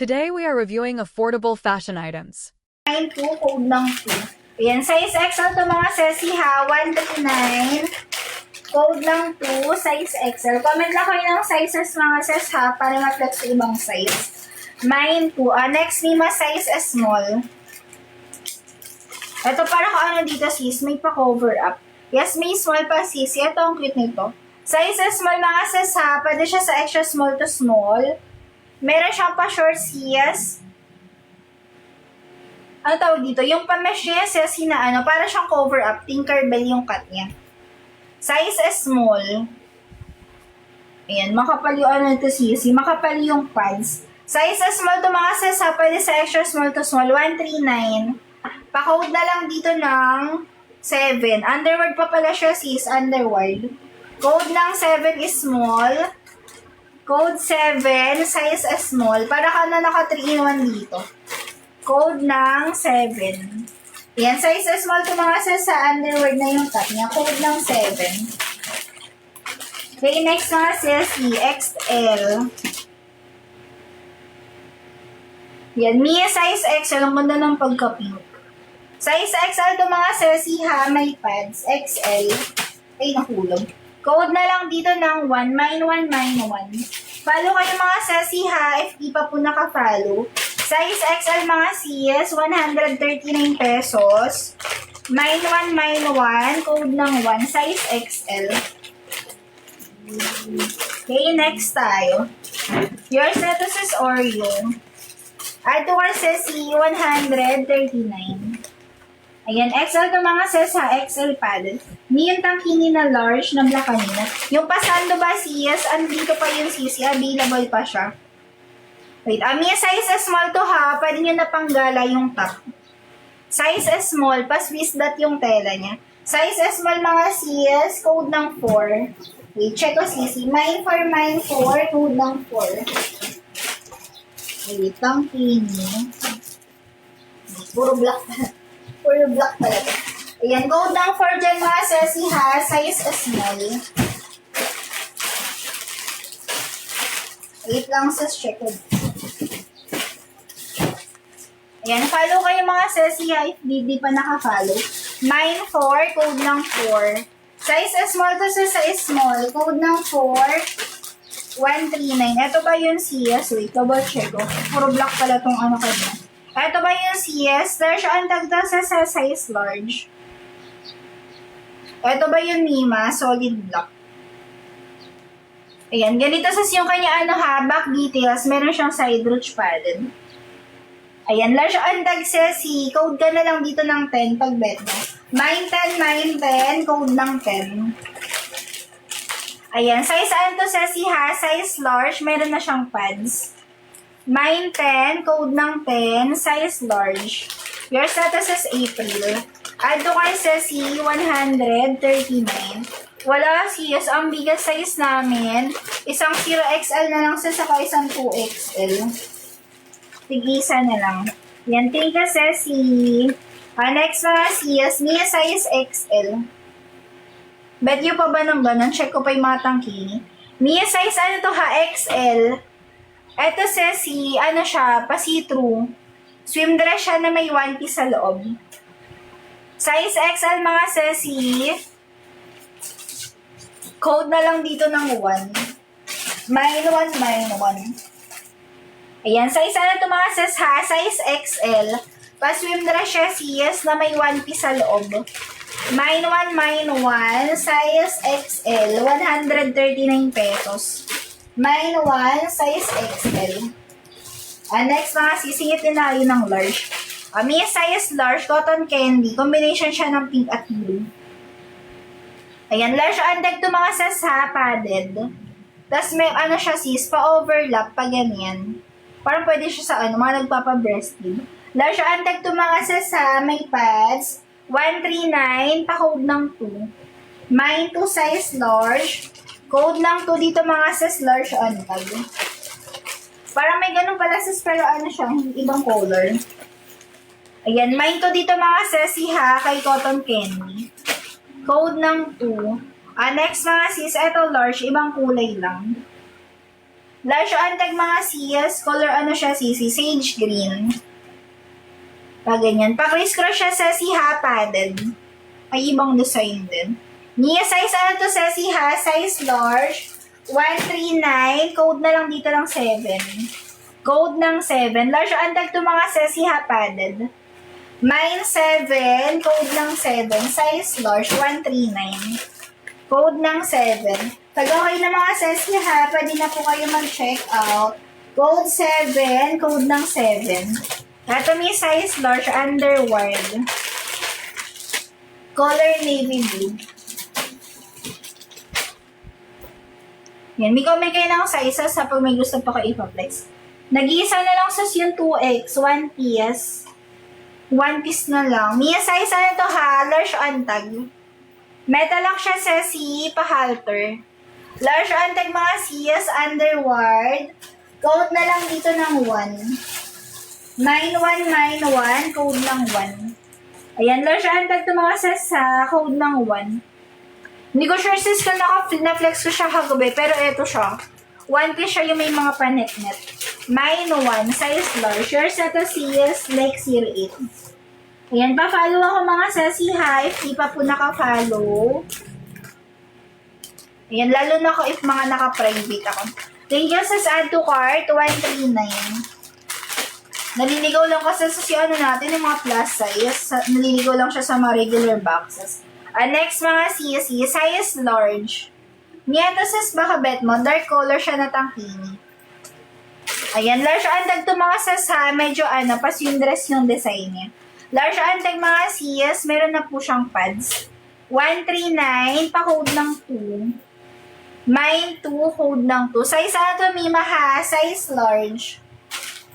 Today we are reviewing affordable fashion items. 92, code ng 2. Ayan, size XL to mga sesi ha, 139. Code ng 2, size XL. Comment lang kayo ng sizes mga ses ha, para ma-flex sa ibang size. Mine 2. Next ni size small. Ito para ko ano dito sis, may pa-cover up. Yes, may small pa sis. Ito ang cute nito. Size small mga ses ha, pwede siya sa extra small to small. Meron siyang pa-short sis. Ano tawag dito? Yung pa-mesh niya sis, para siyang cover up. Tinkerbell yung cut niya. Size small. Ayan, makapal yung ano ito sis. Makapal yung pads. Size small to mga sis ha, pwede sa extra small to small. 139. Pa-code na lang dito ng 7. Underward pa pala siya sis, underward. Code ng 7 is small. Code 7, size small. Para ka na naka 3-in-1 dito. Code ng 7. Yan, size small to mga sa underwear na yung cut niya. Code ng 7. Okay, next mga si XL. Yan, Mia size XL. Ang ganda ng pagka-pink. Size XL to mga si ha, may pads. XL. Ay, nahulog. Code na lang dito ng 1, mine 1, mine 1. Follow kayo mga sesi ha, if di pa po naka-follow. Size XL mga sis, 139 pesos. Mine 1, mine 1. Code ng 1, size XL. Okay, next tayo. Your status is Oreo. Add to our sesi, 139. Ayan, XL to mga ses ha, XL padded. Ni yung tangkini na large na black kanina. Yung pasando ba sis, andito pa yung sisi, available pa siya. Wait, Mia size small to ha, pwede nyo na panggala yung top. Size small, pa-Swiss dot yung tela niya. Size small mga sis, code ng 4. Wait, check ko sisi. Mine 4, code ng 4. Wait, tangkini. Puro black Puro black talaga. Ayan, go down for dyan mga sesi ha. Size small. Wait lang sis, check it. Ayan, follow kayo mga sesi ha if di pa naka-follow. Mine 4, code ng 4. Size small to sa small. Code ng 4. 139. Ito ba yun sis? Wait, double check ko. Puro black pala tong ano kanya. Ito ba yung CS? Large ang tagda sa size large. Ito ba yung Mima? Solid black. Ayan, ganito sa yung kanya back details. Meron siyang side ruche padded. Ayan, large ang tag sa si code ka na lang dito ng 10 pag bet mo. Mine 10, code ng 10. Ayan, size to sa si ha, size large. Meron na siyang pads. Mine 10, code ng 10, size large. Your status is April. Add to kay si 139. Wala sis, ang biggest size namin, isang 0XL na lang saka isang 2XL. Tigisa na lang. Yan, take a si. Next mga sis, niya size XL. Bet nyo pa ba ng ganun? Check ko pa yung mga tangkini. Niya size to ha, XL. Ito si, siya, pa-see-through. Swim dress siya na may one piece sa loob. Size XL mga sesi. Code na lang dito ng 1. Mine 1, mine 1. Ayan, size to mga ses ha, size XL. Pa-swim dress siya sis na may one piece sa loob. Mine 1, mine 1. Size XL, 139 pesos. Mine 1, size XL. Next mga sisingit din na yun ng large. May size large, cotton candy. Combination siya ng pink at blue. Ayan, large andag to mga ses ha, padded. Tapos may siya sis, pa-overlap, pa ganyan. Parang pwede siya sa mga nagpapa-breastfeed. Large andag to mga ses ha, may pads. 139, pa-code ng 2. Mine 2, size large. Code lang to dito mga sis, large tag. Parang may ganun pala sis, pero siya, ibang color. Ayan, mine to dito mga sis, ha, kay cotton candy. Code ng 2. Next mga sis, eto large, ibang kulay lang. Large antag mga siyas, color ano siya sisi, sage green. Ganyan. Pa-criss-cross siya sa ha, padded. May ibang design din. Mia size ano to sa ha, size large. 139, code na lang dito ng 7. Code ng 7. Large antag to mga sesi ha, padded. Mine 7, code ng 7. Size large, 139. Code ng 7. Pag okay na mga sesi ha, pwede na po kayo mag-check out. Code 7, code ng 7. Ito may size large, underworld. Color navy blue. Yan, may comment kayo ng sizes sa pag may gusto pa kayo i-flex. Nag-iisa na lang sa yung 2X, 1 piece. 1 piece na lang. Mia size ano to ha, large antag. Metal lock siya sa pa-halter. Large antag mga siyas, underward. Code na lang dito ng 1. 9191, code ng 1. Ayan, large antag to mga sa code ng 1. Hindi ko sure sis kung na-flex ko siya kagabi, pero eto siya. 1 piece siya yung may mga panet-net. Mine 1, size large. Yours na to sis, like 08. Ayan, pa-follow ako mga sesi ha, if di pa po naka-follow. Ayan, lalo na ako if mga naka-private ako. Thank you sis, add to cart, 139. Naliligaw lang kasi sa ano natin, yung mga plus size. Naliligaw lang siya sa mga regular boxes. Next mga CSC, size large. Nieto sis, baka bet mo, dark color siya na tangkini. Ayan, large antag to mga sis ha, medyo pas yung dress yung design niya. Large antag mga CS, meron na po siyang pads. 139, pa-code ng 2. Mine 2, code ng 2. Size ano to, Mima ha, size large.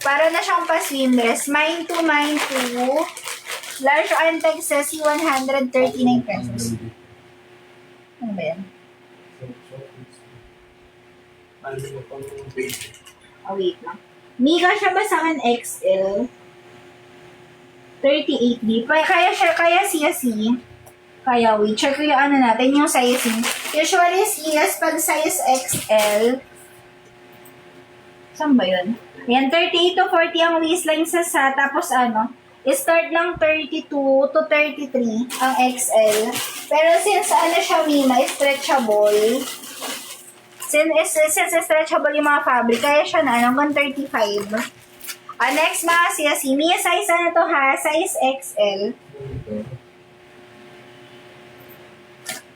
Para na siyang pa-swim dress. Mine 2, mine 2. Large antag sa 139 pesos. Ano ba yan? Wait lang. Mika siya ba sa akin XL? 38D. Kaya siya si. Kaya wait, check ko yung ano natin, yung sizing. Usually yes, pag size XL. Saan ba yun? Yan, 38 to 40 ang waistline sa tapos start ng 32 to 33 ang XL. Pero since siya Mima, stretchable. Since stretchable yung mga fabric, kaya siya na hanggang 35. Next mga siya, Mia size to ha, size XL.